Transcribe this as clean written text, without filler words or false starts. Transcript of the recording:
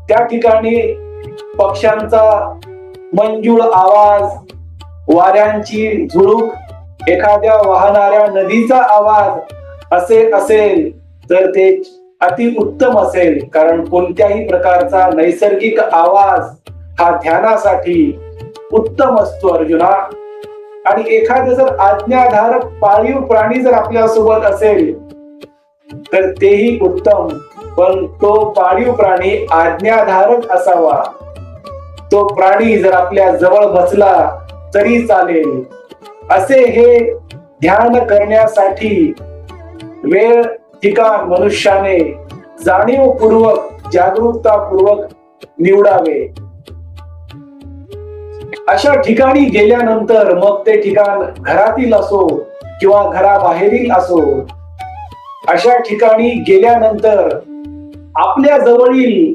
त्या ठिकाणी पक्ष्यांचा मंजूळ आवाज, वाऱ्यांची झुळूक, एखाद्या वाहणाऱ्या नदीचा आवाज असे असेल तर ते अतिउत्तम असेल. कारण कोणत्याही प्रकारचा नैसर्गिक आवाज हा ध्यानासाठी उत्तम असतो अर्जुना. आणि एखादं जर आज्ञाधारक पाळीव प्राणी जर आपल्या सोबत असेल तर तेही उत्तम, पण तो पाळीव प्राणी आज्ञाधारक असावा. तो प्राणी जर आपल्या जवळ बसला तरी चालेल. असे हे ध्यान करण्यासाठी वेळ ठिकाण मनुष्याने जाणीवपूर्वक, जागरूकतापूर्वक निवडावे. अशा ठिकाणी गेल्यानंतर मग ते ठिकाण घरातील असो किंवा घराबाहेरील असो, अशा ठिकाणी गेल्यानंतर आपल्या जवळील